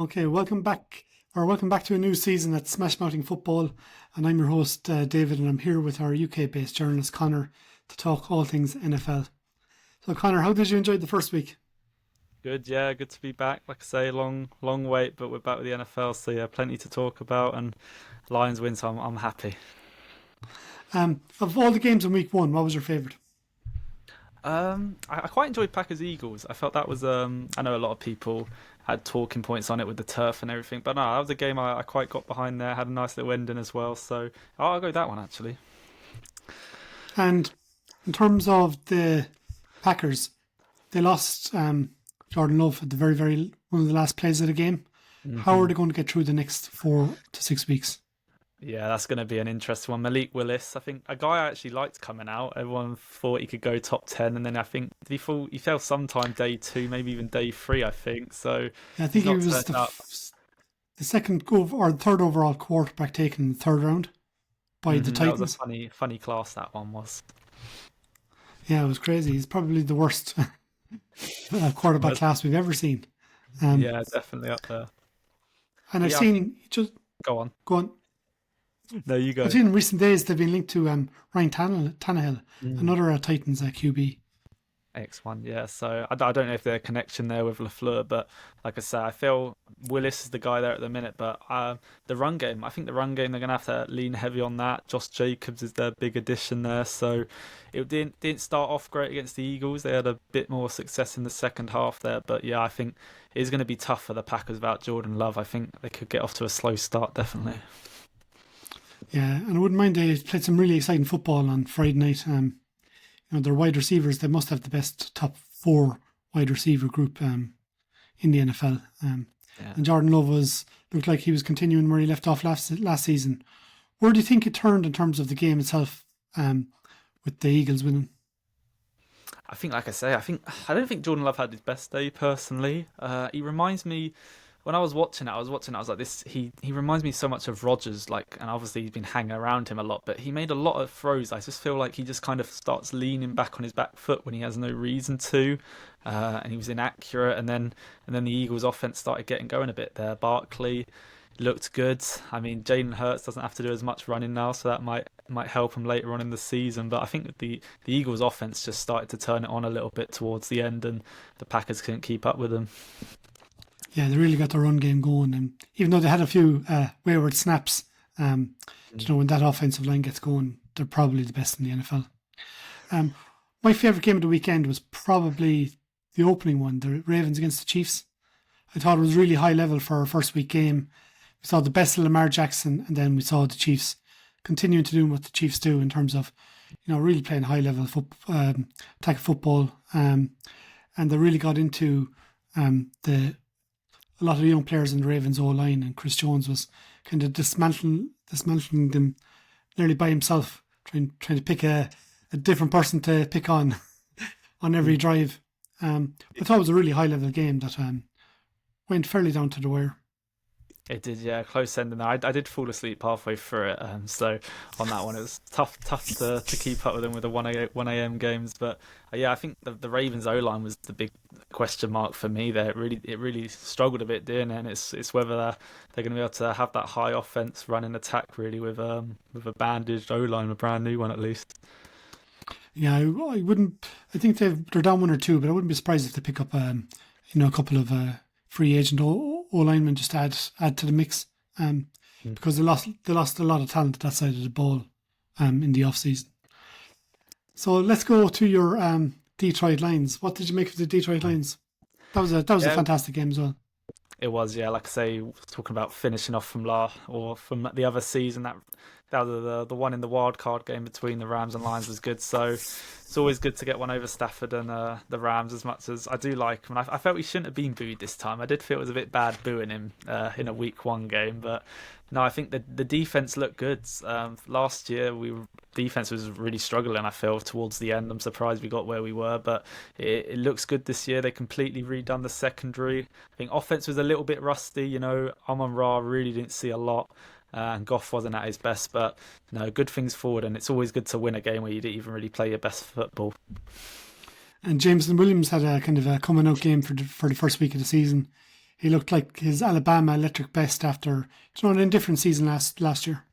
Okay, welcome back to a new season at Smash Mouthing Football. And I'm your host, David, and I'm here with our UK-based journalist, Conor, to talk all things NFL. So, Conor, how did you enjoy the first week? Good, yeah, good to be back. Like I say, long wait, but we're back with the NFL, so yeah, plenty to talk about. And Lions win, so I'm happy. Of all the games in week one, what was your favourite? I quite enjoyed Packers Eagles. I felt that was I know a lot of people had talking points on it with the turf and everything, but no, that was a game I quite got behind there. Had a nice little ending as well, so I'll go with that one actually. And in terms of the Packers, they lost Jordan Love at the very one of the last plays of the game. How are hmm they going to get through the next 4 to 6 weeks? Yeah, that's going to be an interesting one. Malik Willis, I think a guy I actually liked coming out. Everyone thought he could go top 10, and then I think he fell sometime day two, maybe even day three. I think so. Yeah, I He's think he not was turned up. the second or the third overall quarterback taken in the third round by the That was a Titans. funny class that one was. Yeah, it was crazy. He's probably the worst quarterback Was class we've ever seen. Um, yeah, definitely up there. and But I've yeah, I think seen just go on. go on. No, you I've go. seen in recent days they've been linked to Ryan Tannehill, Mm. another Titans QB. X1, yeah. So I don't know if there's a connection there with Lafleur, but like I say, I feel Willis is the guy there at the minute. But the run game, I think the run game they're gonna have to lean heavy on that. Josh Jacobs is their big addition there. So it didn't start off great against the Eagles. They had a bit more success in the second half there, but yeah, I think it is going to be tough for the Packers without Jordan Love. I think they could get off to a slow start, definitely. Yeah, and I wouldn't mind they played some really exciting football on Friday night. Their wide receivers, they must have the best top four wide receiver group in the NFL. Yeah. And Jordan Love looked like he was continuing where he left off last season. Where do you think it turned in terms of the game itself, with the Eagles winning? I think, like I say, I don't think Jordan Love had his best day personally. He reminds me when I was like this. He reminds me so much of Rodgers, like, and obviously he's been hanging around him a lot, but he made a lot of throws. I just feel like he just kind of starts leaning back on his back foot when he has no reason to, and he was inaccurate. And then the Eagles' offense started getting going a bit there. Barkley looked good. I mean, Jalen Hurts doesn't have to do as much running now, so that might help him later on in the season. But I think that the Eagles' offense just started to turn it on a little bit towards the end, and the Packers couldn't keep up with them. Yeah, they really got their run game going, and even though they had a few wayward snaps, um, when that offensive line gets going, they're probably the best in the NFL. Um, my favorite game of the weekend was probably the opening one, the Ravens against the Chiefs. I thought it was really high level for a first week game. We saw the best of Lamar Jackson, and then we saw the Chiefs continuing to do what the Chiefs do in terms of, really playing high level attack football. And they really got into the a lot of the young players in the Ravens O line, and Chris Jones was kind of dismantling them nearly by himself, trying to pick a different person to pick on every drive. I thought it was a really high level game that went fairly down to the wire. It did, yeah, close ending there. I did fall asleep halfway through it, so on that one it was tough to keep up with them with the 1 a.m. games. But yeah, I think the Ravens O line was the big question mark for me there. It really struggled a bit, didn't it? And it's whether they're going to be able to have that high offense running attack really with a bandaged O line, a brand new one at least. Yeah, I wouldn't. I think they're down one or two, but I wouldn't be surprised if they pick up a couple of free agent O linemen just to add to the mix. Because they lost a lot of talent at that side of the ball in the off season. So let's go to your Detroit Lions. What did you make of the Detroit Lions? That was a Yeah, fantastic game as well. it was, yeah. Like I say, talking about finishing off from the other season, that was the one in the wild card game between the Rams and Lions was good. So it's always good to get one over Stafford and the Rams. As much as I do like him, and I felt he shouldn't have been booed this time. I did feel it was a bit bad booing him in a Week One game, but no, I think the defense looked good. Last year defense was really struggling. I feel towards the end. I'm surprised we got where we were, but it looks good this year. They completely redone the secondary. I think offense was a little bit rusty. Amon Ra really didn't see a lot. And Goff wasn't at his best, but no, good things forward, and it's always good to win a game where you didn't even really play your best football. And Jameson Williams had a kind of a coming out game for the first week of the season. he looked like his Alabama electric best after an indifferent season last year.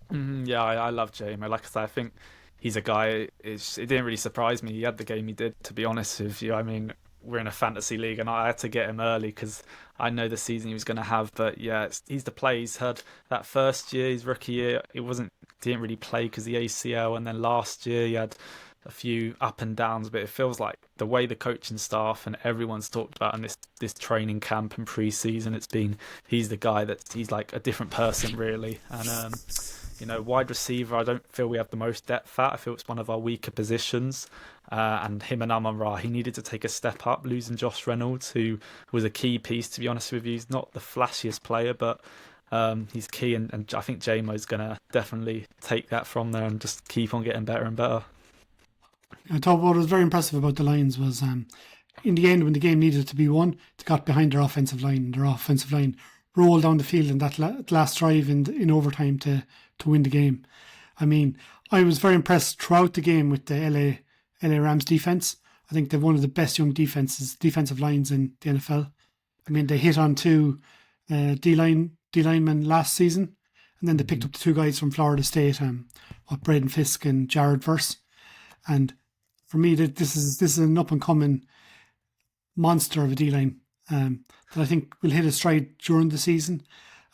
Yeah, I love JMO. Like I said, I think he's a guy. It didn't really surprise me. He had the game he did. To be honest with you, I mean, we're in a fantasy league, and I had to get him early because I know the season he was going to have. But yeah, he's the play. He's had that first year, his rookie year. He didn't really play because the ACL, and then last year he had a few up and downs. But it feels like the way the coaching staff and everyone's talked about in this training camp and pre-season, he's the guy he's like a different person really, and. Wide receiver, I don't feel we have the most depth at. I feel it's one of our weaker positions. And him and Amon-Ra, he needed to take a step up, losing Josh Reynolds, who was a key piece, to be honest with you. He's not the flashiest player, but he's key. And I think JMO's going to definitely take that from there and just keep on getting better and better. I thought what was very impressive about the Lions was in the end, when the game needed to be won, they got behind their offensive line, and their offensive line rolled down the field in that last drive in overtime to win the game. I mean, I was very impressed throughout the game with the LA Rams defense. I think they're one of the best young defensive lines in the NFL. I mean, they hit on two D linemen last season, and then they picked up the two guys from Florida State, Braden Fisk and Jared Verse. And for me, this is an up and coming monster of a D line that I think will hit a stride during the season.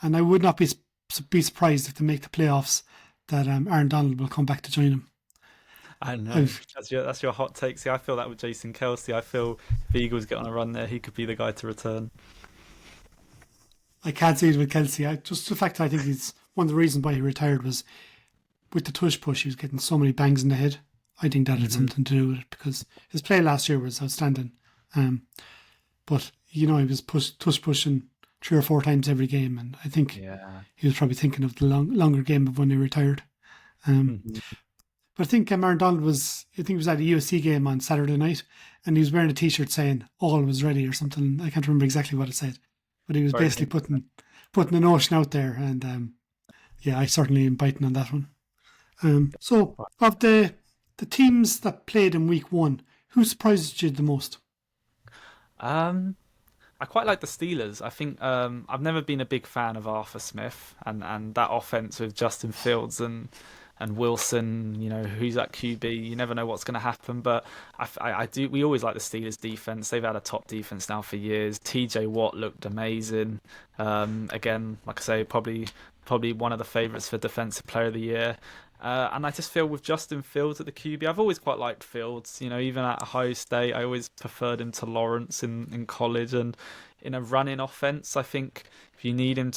And I would not be surprised if they make the playoffs that Aaron Donald will come back to join them. I know. That's your hot take. See, I feel that with Jason Kelce. I feel if the Eagles get on a run there, he could be the guy to return. I can't see it with Kelce. Just the fact that I think he's one of the reasons why he retired was with the tush push. He was getting so many bangs in the head. I think that had something to do with it, because his play last year was outstanding. But he was tush pushing 3 or 4 times every game, and I think he was probably thinking of the longer game of when he retired. But I think Aaron Donald was at a USC game on Saturday night, and he was wearing a T-shirt saying "all was ready" or something. I can't remember exactly what it said, but he was basically putting a notion out there, and I certainly am biting on that one. So of the teams that played in week 1, who surprised you the most? I quite like the Steelers. I think I've never been a big fan of Arthur Smith and that offense with Justin Fields and Wilson. Who's at QB? You never know what's going to happen. But I do. We always like the Steelers defense. They've had a top defense now for years. TJ Watt looked amazing. Again, like I say, probably one of the favourites for Defensive Player of the Year. And I just feel with Justin Fields at the QB, I've always quite liked Fields. Even at Ohio State, I always preferred him to Lawrence in college. And in a running offense, I think if you need him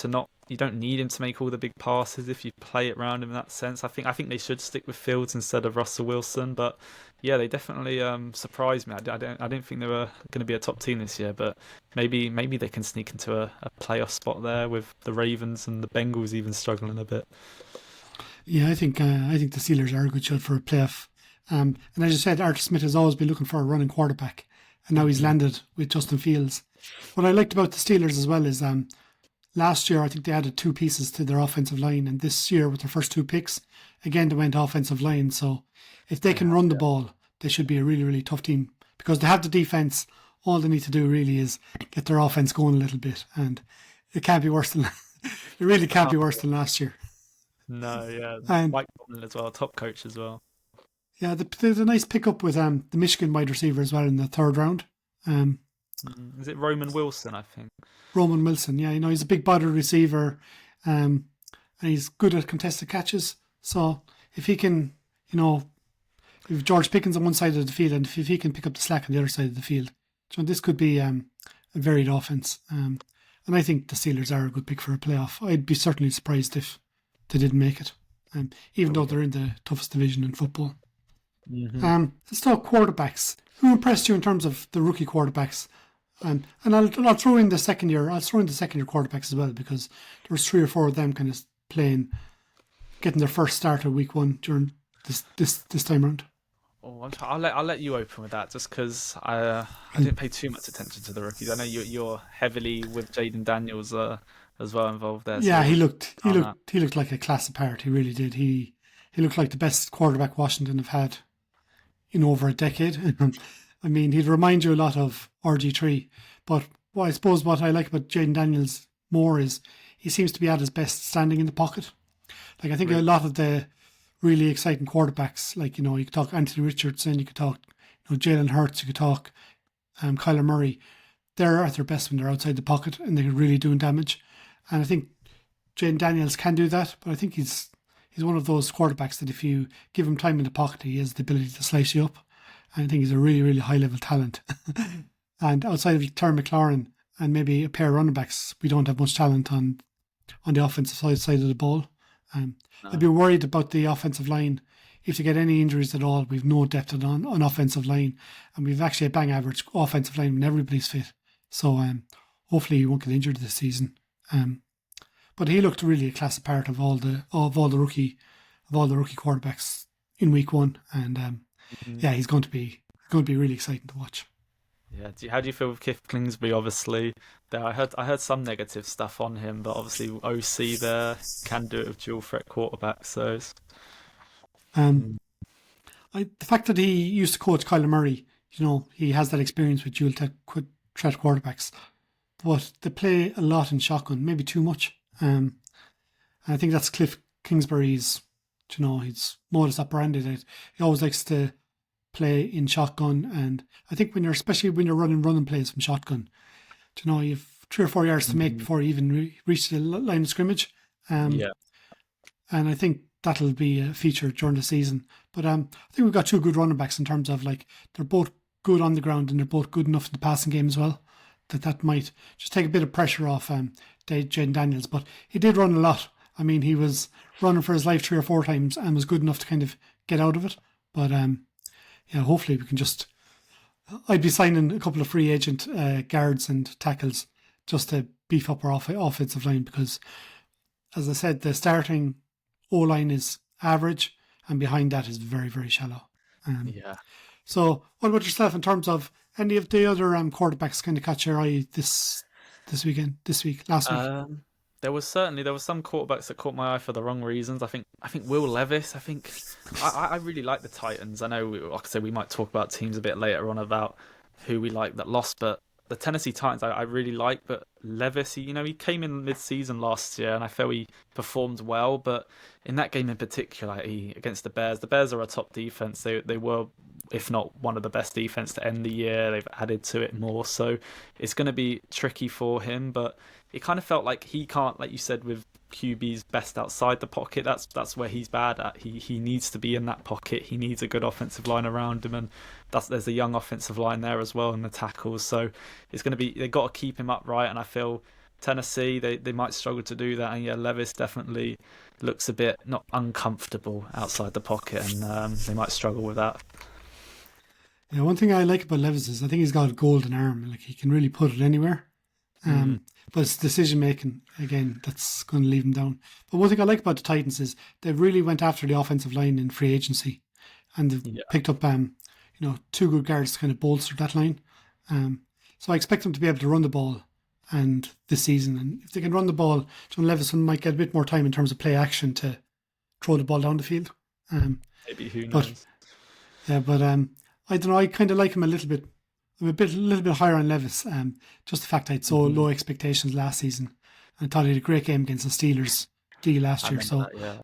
you don't need him to make all the big passes if you play it around him in that sense. I think they should stick with Fields instead of Russell Wilson. But yeah, they definitely surprised me. I didn't think they were going to be a top team this year, but maybe they can sneak into a playoff spot there with the Ravens and the Bengals even struggling a bit. Yeah, I think the Steelers are a good shot for a playoff. And as you said, Arthur Smith has always been looking for a running quarterback, and now he's landed with Justin Fields. What I liked about the Steelers as well is last year I think they added 2 pieces to their offensive line, and this year with their first 2 picks, again they went offensive line. So if they can run the ball, they should be a really, really tough team, because they have the defense. All they need to do really is get their offense going a little bit, and it can't be worse than it really can't be worse than last year. No, yeah. And Mike Tomlin as well, top coach as well. Yeah, there's a nice pickup with the Michigan wide receiver as well in the 3rd round. Is it Roman Wilson, I think? Roman Wilson, yeah. He's a big body receiver, and he's good at contested catches. So if he can, if George Pickens on one side of the field, and if he can pick up the slack on the other side of the field, this could be a varied offense. And I think the Steelers are a good pick for a playoff. I'd be certainly surprised if they didn't make it, even though they're in the toughest division in football. Let's talk quarterbacks. Who impressed you in terms of the rookie quarterbacks? And I'll throw in the second year. I'll throw in the second year quarterbacks as well, because there was 3 or 4 of them kind of getting their first start at week 1 during this time around. Oh, I'll let you open with that, just because I didn't pay too much attention to the rookies. I know you're heavily with Jaden Daniels as well involved there. Yeah, so he looked like a class apart. He really did. He looked like the best quarterback Washington have had in over a decade. I mean, he'd remind you a lot of RG3, but I suppose what I like about Jaden Daniels more is he seems to be at his best standing in the pocket. Like I think a Really? lot of the really exciting quarterbacks, like you could talk Anthony Richardson, you could talk Jalen Hurts, you could talk Kyler Murray. They're at their best when they're outside the pocket and they're really doing damage. And I think Jaden Daniels can do that, but I think he's one of those quarterbacks that if you give him time in the pocket, he has the ability to slice you up. And I think he's a really, really high level talent. And outside of Terry McLaurin and maybe a pair of running backs, we don't have much talent on the offensive side of the ball. I'd No. be worried about the offensive line. If they get any injuries at all, we've no depth on offensive line, and we've actually a bang average offensive line when everybody's fit. So hopefully he won't get injured this season. But he looked really a class apart of all the rookie quarterbacks in week one, and Mhm. yeah, he's going to be really exciting to watch. Yeah. How do you feel with Cliff Kingsbury? Obviously, there I heard some negative stuff on him, but obviously OC there can do it with dual threat quarterback. So Um, mm, the fact that he used to coach Kyler Murray, he has that experience with threat quarterbacks, but they play a lot in shotgun, maybe too much. And I think that's Cliff Kingsbury's, his modus operandi. That he always likes to play in shotgun, and I think especially when you're running plays from shotgun, you've 3 or 4 yards to make mhm. before you even reach the line of scrimmage. Um, Yeah, and I think that'll be a feature during the season. But I think we've got two good running backs in terms of like they're both good on the ground and they're both good enough in the passing game as well. That might just take a bit of pressure off Jaden Daniels. But he did run a lot. I mean, he was running for his life 3 or 4 times and was good enough to kind of get out of it. But yeah, hopefully we can just. I'd be signing a couple of free agent guards and tackles just to beef up our offensive line because, as I said, the starting O line is average, and behind that is very, very shallow. Um, yeah. so, what about yourself in terms of any of the other quarterbacks kind of caught your eye last week? Um, there was some quarterbacks that caught my eye for the wrong reasons. I think Will Levis. I really like the Titans. I know, like I said, we might talk about teams a bit later on about who we like that lost, but the Tennessee Titans I really like. But Levis, he came in mid-season last year, and I felt he performed well. But in that game in particular, he against the Bears are a top defense. They were, if not one of the best defense to end the year. They've added to it more, so it's going to be tricky for him. But it kind of felt like he can't, like you said, with QB's best outside the pocket. That's where he's bad at. He needs to be in that pocket. He needs a good offensive line around him, and there's a young offensive line there as well in the tackles. So it's going to be they got to keep him upright, and I feel Tennessee they might struggle to do that. And yeah, Levis definitely looks a bit not uncomfortable outside the pocket, and they might struggle with that. Yeah, one thing I like about Levis is I think he's got a golden arm. Like he can really put it anywhere. Mm, But it's decision making again that's going to leave him down. But one thing I like about the Titans is they really went after the offensive line in free agency, and they've yeah, picked up two good guards to kind of bolster that line. Um, so I expect them to be able to run the ball and this season, and if they can run the ball, John Levison might get a bit more time in terms of play action to throw the ball down the field. Um, maybe who but knows? yeah, but I don't know. I kind of like him a little bit. I'm a little bit higher on Levis. Just the fact I had so Hmm. low expectations last season. I thought he had a great game against the Steelers I last year. remember So that. Yeah,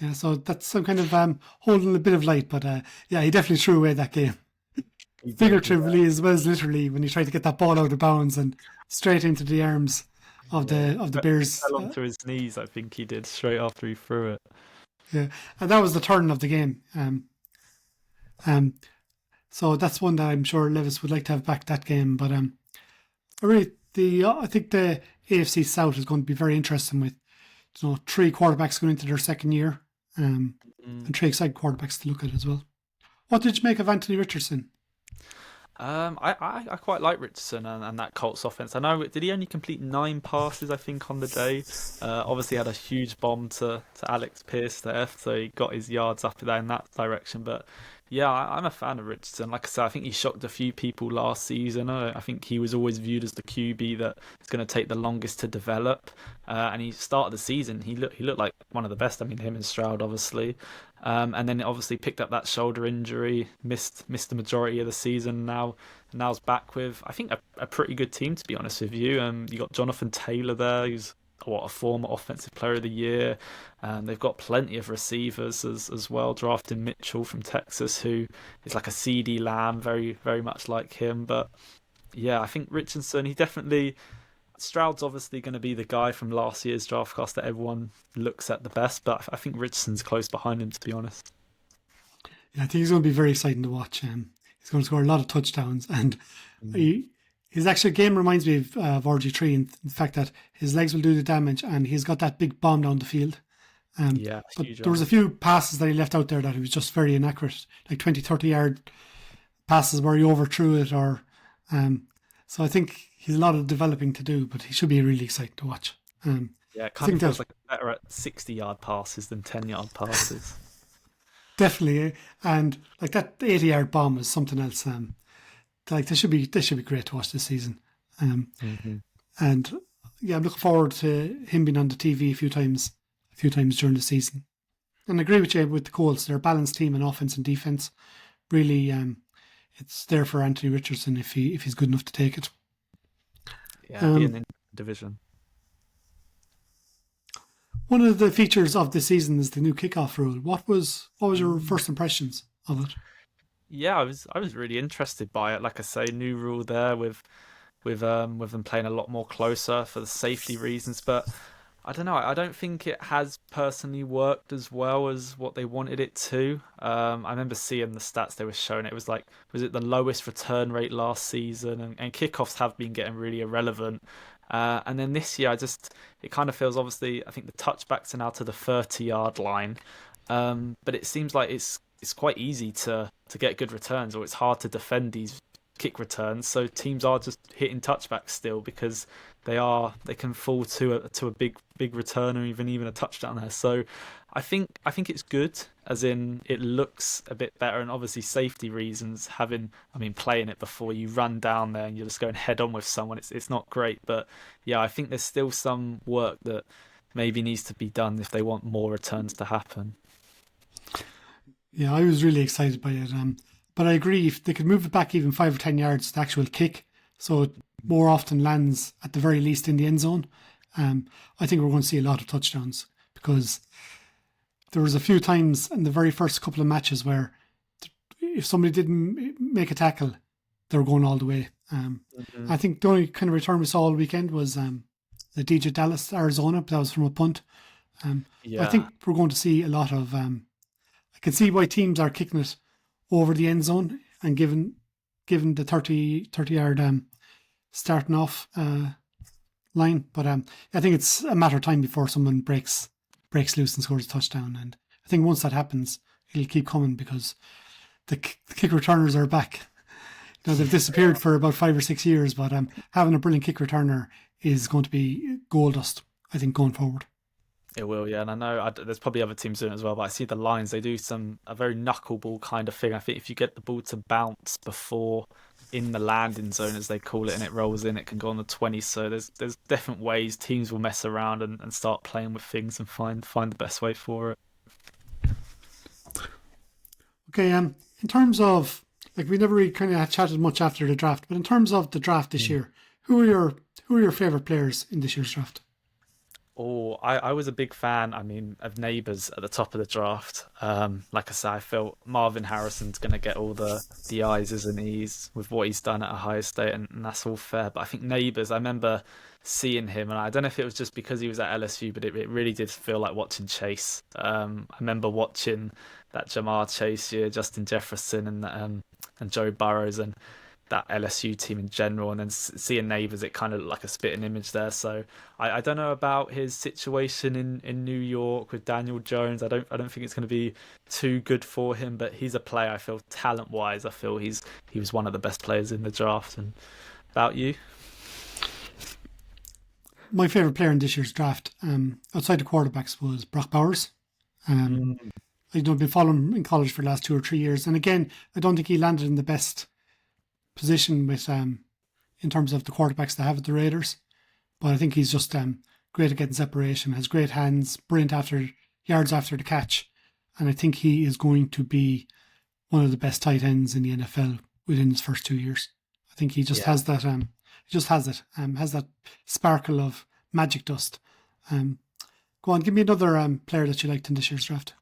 yeah, so that's some kind of holding a bit of light. But yeah, he definitely threw away that game, he did. Yeah, figuratively as well as literally when he tried to get that ball out of bounds and straight into the arms of yeah. the He Bears. fell onto his knees. I think he did straight after he threw it. Yeah, and that was the turn of the game. Um, so that's one that I'm sure Levis would like to have back that game. But I think the AFC South is going to be very interesting with three quarterbacks going into their second year, Mm. and three exciting quarterbacks to look at as well. What did you make of Anthony Richardson? I quite like Richardson and that Colts offense. I know, did he only complete 9 passes, I think, on the day? Obviously had a huge bomb to Alex Pierce there, so he got his yards up there in that direction. But Yeah, I'm a fan of Richardson. Like I said, I think he shocked a few people last season. I think he was always viewed as the QB that is going to take the longest to develop. And he started the season, he looked like one of the best. I mean, him and Stroud, obviously. And then obviously picked up that shoulder injury, missed the majority of the season. Now's back with, I think, a pretty good team, to be honest with you. You got Jonathan Taylor there, who's a former offensive player of the year. They've got plenty of receivers as well. Drafting Mitchell from Texas, who is like a CD Lamb, very very much like him. But yeah, I think Richardson, he definitely. Stroud's obviously going to be the guy from last year's draft class that everyone looks at the best, but I think Richardson's close behind him, to be honest. Yeah, I think he's going to be very exciting to watch. He's going to score a lot of touchdowns, and he, his actual game reminds me of RG3 in the fact that his legs will do the damage, and he's got that big bomb down the field. Yeah, But huge there was a arm. few passes that he left out there that he was just very inaccurate, like 20, 30 yard passes where he overthrew it, or so I think he's a lot of developing to do, but he should be really exciting to watch. Yeah, it I kind of think feels that like better at 60-yard passes than 10-yard passes. definitely, and like that 80 yard bomb is something else. Like they should be great to watch this season. Hmm. And yeah, I'm looking forward to him being on the TV a few times during the season. And I agree with you with the Colts. They're a balanced team in offense and defense. Really, it's there for Anthony Richardson if he's good enough to take it. Yeah, be in Um, the division. One of the features of the season is the new kickoff rule. What was your first impressions of it? Yeah, I was really interested by it. Like I say, new rule there with them playing a lot more closer for the safety reasons. But I don't know. I don't think it has personally worked as well as what they wanted it to. I remember seeing the stats they were showing. It was like, was it the lowest return rate last season? And kickoffs have been getting really irrelevant. And then this year, it kind of feels, obviously, I think the touchbacks are now to the 30-yard line. But it seems like it's quite easy to get good returns, or it's hard to defend these kick returns. So teams are just hitting touchbacks still because they can fall to a big return, or even a touchdown there. So I think it's good, as in it looks a bit better, and obviously safety reasons. Playing it before, you run down there and you're just going head on with someone. It's not great, but yeah, I think there's still some work that maybe needs to be done if they want more returns to happen. Yeah, I was really excited by it. But I agree, if they could move it back even 5 or 10 yards, the actual kick, so it more often lands at the very least in the end zone. Um, I think we're going to see a lot of touchdowns because there was a few times in the very first couple of matches where if somebody didn't make a tackle, they were going all the way. Hmm. I think the only kind of return we saw all weekend was the DJ Dallas, Arizona, but that was from a punt. I think Yeah. we're going to see a lot of. I can see why teams are kicking it over the end zone and given the 30 yard starting off line. But I think it's a matter of time before someone breaks loose and scores a touchdown. And I think once that happens, it'll keep coming because the kick returners are back. They've disappeared for about 5 or 6 years, but having a brilliant kick returner is going to be gold dust, I think, going forward. It will, yeah, and I know there's probably other teams doing it as well. But I see the Lions; they do a very knuckleball kind of thing. I think if you get the ball to bounce before in the landing zone, as they call it, and it rolls in, it can go on the 20. So there's different ways teams will mess around and start playing with things and find the best way for it. Okay, in terms of like we never really kind of chatted much after the draft, but in terms of the draft this year, who are your favorite players in this year's draft? Oh, I was a big fan, of Neighbours at the top of the draft. Like I said, I felt Marvin Harrison's going to get all the eyes, isn't he? With what he's done at Ohio State, and that's all fair. But I think Neighbours, I remember seeing him, and I don't know if it was just because he was at LSU, but it really did feel like watching Chase. I remember watching that Jamar Chase year, Justin Jefferson, and Joe Burrows, and that LSU team in general, and then seeing Neighbours, it kind of looked like a spitting image there. So I don't know about his situation in New York with Daniel Jones. I don't think it's going to be too good for him, but he's a player. I feel talent wise, I feel he was one of the best players in the draft. And about you? My favorite player in this year's draft, outside the quarterbacks, was Brock Bowers. Um, Mm. I've been following him in college for the last 2 or 3 years, and again, I don't think he landed in the best position with in terms of the quarterbacks they have at the Raiders. But I think he's just great at getting separation, has great hands, brilliant after yards after the catch, and I think he is going to be one of the best tight ends in the NFL within his first 2 years. I think he just Yeah. has that. He just has it. Has that sparkle of magic dust. Go on, give me another player that you liked in this year's draft.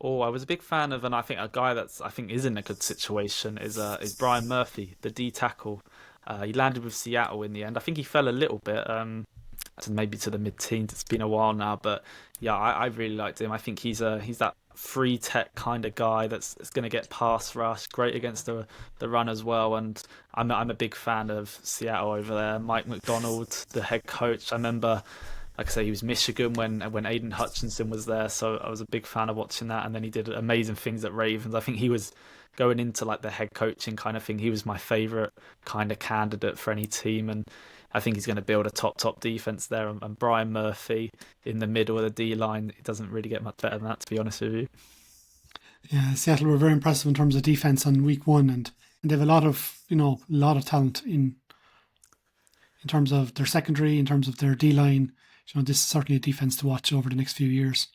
Oh, I was a big fan of, and I think a guy that's I think is in a good situation is Brian Murphy, the D tackle. He landed with Seattle in the end. I think he fell a little bit, to maybe to the mid-teens. It's been a while now, but yeah, I really liked him. I think he's that free tech kind of guy that's going to get pass rush, great against the run as well. And I'm a big fan of Seattle over there. Mike McDonald, the head coach. I remember, like I say, he was Michigan when Aiden Hutchinson was there, so I was a big fan of watching that. And then he did amazing things at Ravens. I think he was going into like the head coaching kind of thing. He was my favorite kind of candidate for any team, and I think he's going to build a top defense there. And Brian Murphy in the middle of the D line, it doesn't really get much better than that, to be honest with you. Yeah, Seattle were very impressive in terms of defense on week one, and they have a lot of talent in terms of their secondary, in terms of their D line. This is certainly a defense to watch over the next few years.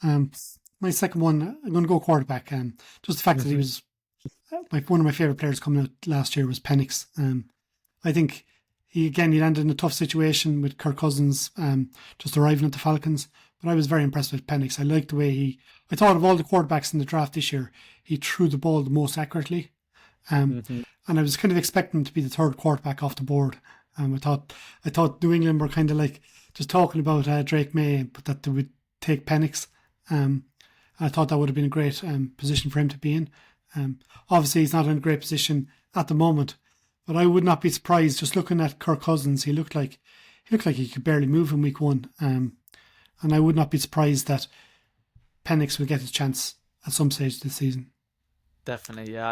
My second one, I'm going to go quarterback. Just the fact that he was one of my favorite players coming out last year was Penix. I think he landed in a tough situation with Kirk Cousins just arriving at the Falcons. But I was very impressed with Penix. I liked the way I thought of all the quarterbacks in the draft this year, he threw the ball the most accurately. And I was kind of expecting him to be the third quarterback off the board. I thought New England were kind of like just talking about Drake May, but that they would take Penix. I thought that would have been a great position for him to be in. Obviously, he's not in a great position at the moment, but I would not be surprised just looking at Kirk Cousins. He looked like he could barely move in week one, and I would not be surprised that Penix will get his chance at some stage this season. Definitely, yeah.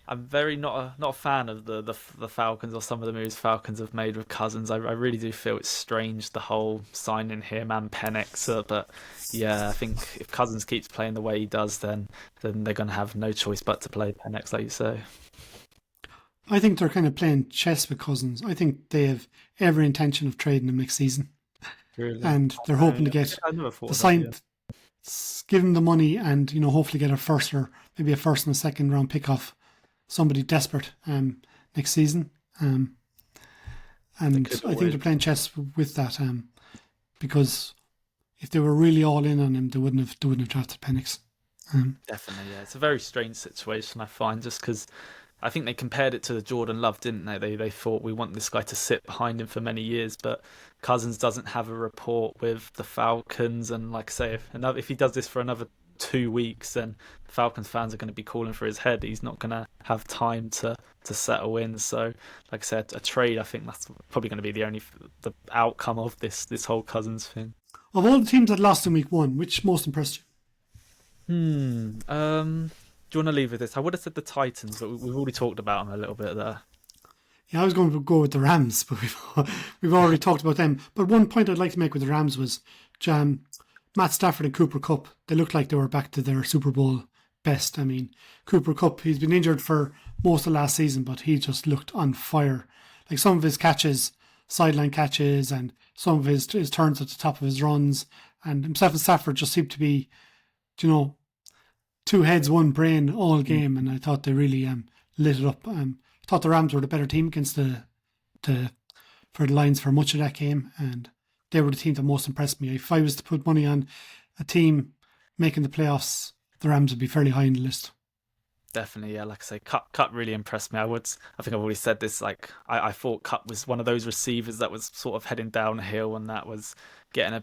I'm very not a fan of the Falcons or some of the moves Falcons have made with Cousins. I really do feel it's strange, the whole signing him and Penix. But yeah, I think if Cousins keeps playing the way he does, then they're going to have no choice but to play Penix, like you say. I think they're kind of playing chess with Cousins. I think they have every intention of trading him next season, Really, and they're hoping to get I never thought the of that. sign, give him the money, and hopefully get a first or maybe a first and a second round pick off somebody desperate next season. And I think they're playing chess with that because if they were really all in on him, they wouldn't have drafted Penix. Definitely, yeah. It's a very strange situation, I find, just because I think they compared it to the Jordan Love, didn't they? They thought we want this guy to sit behind him for many years, but Cousins doesn't have a rapport with the Falcons, and like I say, if he does this for another 2 weeks, then the Falcons fans are going to be calling for his head. He's not going to have time to settle in. So, like I said, a trade, I think that's probably going to be the outcome of this whole Cousins thing. Of all the teams that lost in week one, which most impressed you? Do you want to leave with this? I would have said the Titans, but we've already talked about them a little bit there. Yeah, I was going to go with the Rams, but we've already talked about them. But one point I'd like to make with the Rams was Matt Stafford and Cooper Kupp. They looked like they were back to their Super Bowl best. I mean, Cooper Kupp, he's been injured for most of last season, but he just looked on fire. Like some of his catches, sideline catches, and some of his turns at the top of his runs, and himself and Stafford just seemed to be, two heads, one brain all game, and I thought they really lit it up. I thought the Rams were the better team against the for the Lions for much of that game, and they were the team that most impressed me. If I was to put money on a team making the playoffs, the Rams would be fairly high on the list. Definitely, yeah. Like I say, Cup really impressed me. I think I've already said this. Like I thought Cup was one of those receivers that was sort of heading downhill, and that was getting a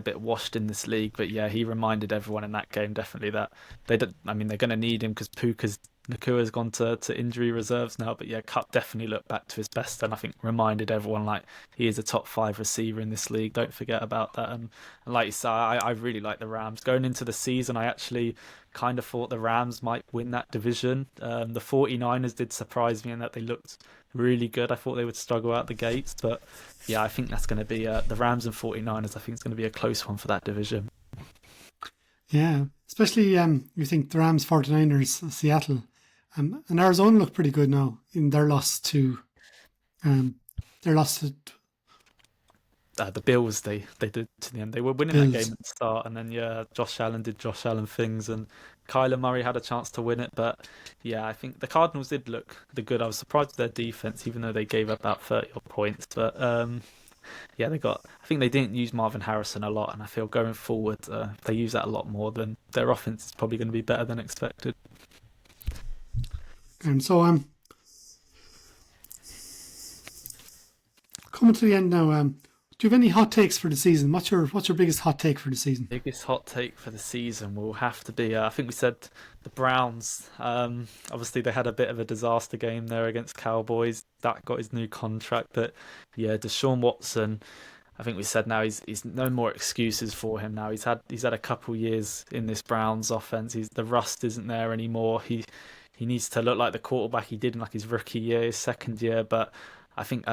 bit washed in this league. But yeah, he reminded everyone in that game definitely that they don't. I mean, they're going to need him because Nakua's gone to injury reserves now. But yeah, Cup definitely looked back to his best, and I think reminded everyone like he is a top 5 receiver in this league. Don't forget about that. And like you say, I really like the Rams going into the season. I actually kind of thought the Rams might win that division. The 49ers did surprise me in that they looked really good. I thought they would struggle out the gates, but yeah, I think that's going to be the Rams and 49ers. I think it's going to be a close one for that division. Yeah, especially you think the Rams, 49ers, Seattle, and Arizona look pretty good now in um, their loss to The Bills, they did to the end. They were winning that game Bills. at the start, and then yeah, Josh Allen did Josh Allen things, and Kyler Murray had a chance to win it. But yeah, I think the Cardinals did look the good. I was surprised with their defense, even though they gave up about 30 odd points. But yeah, they got. I think they didn't use Marvin Harrison a lot, and I feel going forward, if they use that a lot more, then their offense is probably going to be better than expected. And so coming to the end now. Do you have any hot takes for the season? What's your biggest hot take for the season? Biggest hot take for the season will have to be, I think we said the Browns. Obviously, they had a bit of a disaster game there against Cowboys. That got his new contract. But yeah, Deshaun Watson, I think we said now he's no more excuses for him now. He's had a couple years in this Browns offense. The rust isn't there anymore. He needs to look like the quarterback he did in like his rookie year, his second year. But I think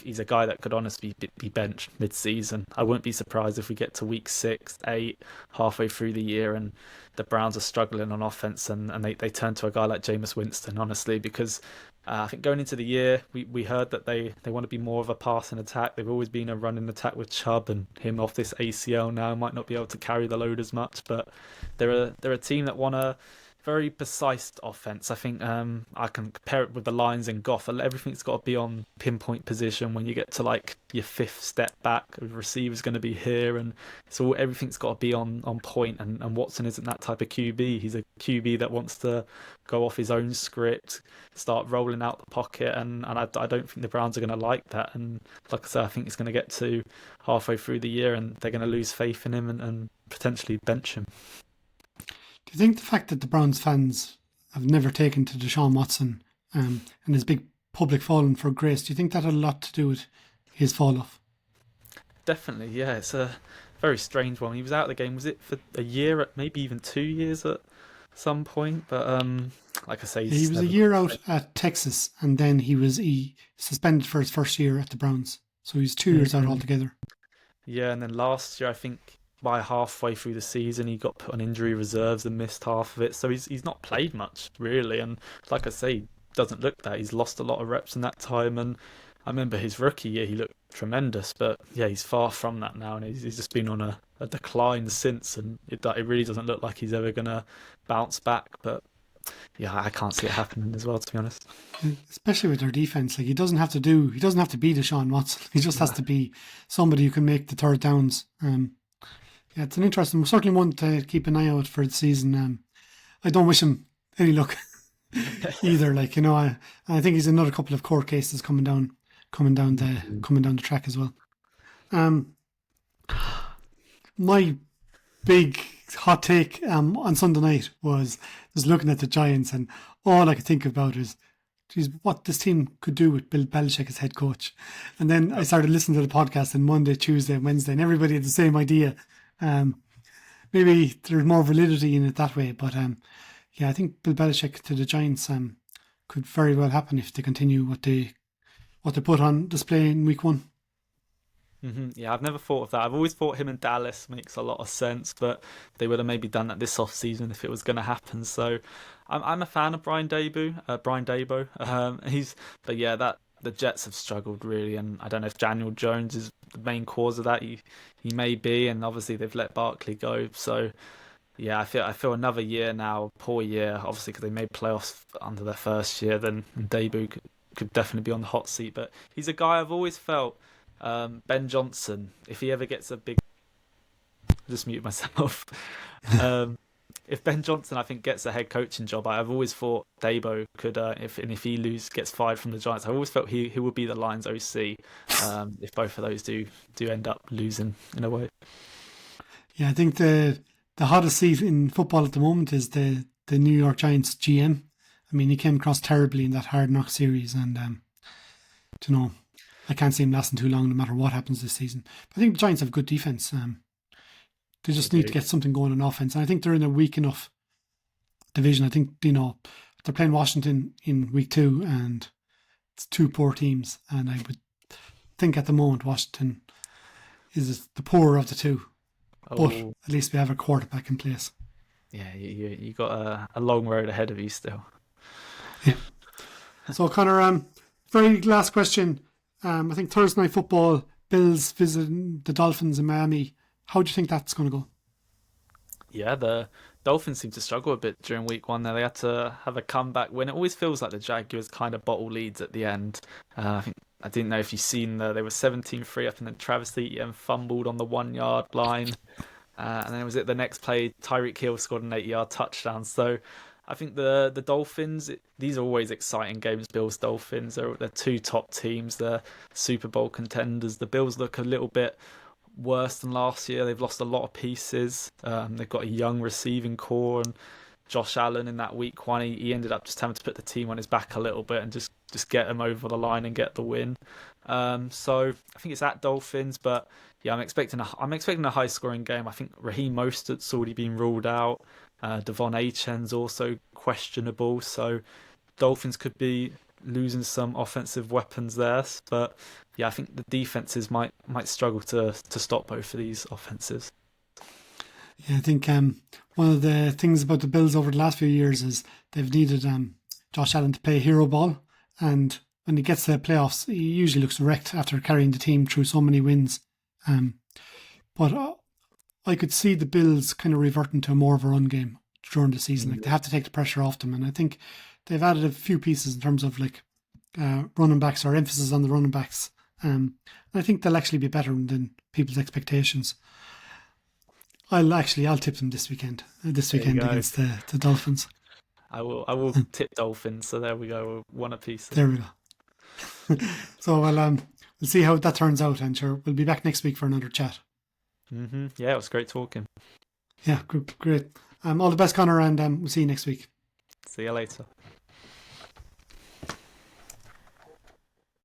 he's a guy that could honestly be benched mid-season. I wouldn't be surprised if we get to week 6, 8, halfway through the year, and the Browns are struggling on offense, and they turn to a guy like Jameis Winston, honestly, because I think going into the year, we heard that they want to be more of a passing attack. They've always been a running attack with Chubb, and him off this ACL now might not be able to carry the load as much, but they're a team that want to very precise offense. I think I can compare it with the Lions and Goff. Everything's got to be on pinpoint position. When you get to like your 5th step back, the receiver's going to be here, and so everything's got to be on point. And Watson isn't that type of QB. He's a QB that wants to go off his own script, start rolling out the pocket, and I don't think the Browns are going to like that. And like I said, I think it's going to get to halfway through the year, and they're going to lose faith in him and potentially bench him. Do you think the fact that the Browns fans have never taken to Deshaun Watson and his big public falling for grace, do you think that had a lot to do with his fall off? Definitely, yeah. It's a very strange one. He was out of the game. Was it for a year, maybe even 2 years at some point? But like I say, He was a year out at Texas, and then he suspended for his first year at the Browns. So he's 2 years out altogether. Yeah, and then last year, I think by halfway through the season, he got put on injury reserves and missed half of it. So he's not played much, really. And like I say, doesn't look that. He's lost a lot of reps in that time. And I remember his rookie year, he looked tremendous. But yeah, he's far from that now. And he's just been on a decline since. And it really doesn't look like he's ever going to bounce back. But yeah, I can't see it happening as well, to be honest. Especially with their defense. Like he doesn't have to be Deshaun Watson. He just has to be somebody who can make the third downs. Yeah, it's an interesting, certainly one to keep an eye out for the season. I don't wish him any luck either. Like I think he's another couple of court cases coming down the track as well. My big hot take on Sunday night was just looking at the Giants, and all I could think about is, geez, what this team could do with Bill Belichick as head coach. And then I started listening to the podcast on Monday, Tuesday, and Wednesday, and everybody had the same idea. Maybe there's more validity in it that way, but yeah, I think Bill Belichick to the Giants could very well happen if they continue what they put on display in week 1. Yeah, I've never thought of that. I've always thought him and Dallas makes a lot of sense, but they would have maybe done that this off season if it was going to happen. So I'm a fan of Brian Dabo. But yeah, that the Jets have struggled really, and I don't know if Daniel Jones is the main cause of that. He may be, and obviously they've let Barkley go. So yeah, I feel another year now, poor year, obviously because they made playoffs under their first year. Then Dabo could definitely be on the hot seat, but he's a guy I've always felt. Ben Johnson, if he ever gets a big, just mute myself. If Ben Johnson, I think, gets a head coaching job, I've always thought Dabo could. If he gets fired from the Giants, I always felt he would be the Lions OC. If both of those do end up losing in a way. Yeah, I think the hottest seat in football at the moment is the New York Giants GM. I mean, he came across terribly in that Hard Knock series, and I can't see him lasting too long, no matter what happens this season. But I think the Giants have good defense. They just need to get something going on offense, and I think they're in a weak enough division. I think they're playing Washington in week 2, and it's 2 poor teams. And I would think at the moment Washington is the poorer of the 2. but Oh, at least we have a quarterback in place. yeah, you got a long road ahead of you still. Yeah. So Conor, very last question. I think Thursday night football, Bills visiting the Dolphins in Miami. How do you think that's going to go? Yeah, the Dolphins seem to struggle a bit during week one there. They had to have a comeback win. It always feels like the Jaguars kind of bottle leads at the end. I didn't know if you've seen they were 17-3 up and then Travis Etienne fumbled on the 1 yard line. And then was it the next play, Tyreek Hill scored an 8-yard touchdown. So I think the Dolphins, these are always exciting games, Bills Dolphins. They're two top teams. They're Super Bowl contenders. The Bills look a little bit worse than last year. They've lost a lot of pieces. They've got a young receiving core, and Josh Allen in that week one, he ended up just having to put the team on his back a little bit and just get them over the line and get the win. So I think it's at Dolphins, but yeah, I'm expecting a high scoring game. I think Raheem Mostert's already been ruled out. Devon Achen's also questionable, so Dolphins could be losing some offensive weapons there. But yeah, I think the defenses might struggle to stop both of these offenses. Yeah, I think one of the things about the Bills over the last few years is they've needed Josh Allen to play hero ball, and when he gets to the playoffs, he usually looks wrecked after carrying the team through so many wins. But I could see the Bills kind of reverting to more of a run game during the season. Like, they have to take the pressure off them, and I think they've added a few pieces in terms of like running backs or emphasis on the running backs. And I think they'll actually be better than people's expectations. I'll tip them this weekend. Against the Dolphins. I will tip Dolphins. So there we go, one apiece. There we go. So we'll see how that turns out, and sure, we'll be back next week for another chat. Yeah, it was great talking. Yeah, great. All the best, Conor, and we'll see you next week. See you later.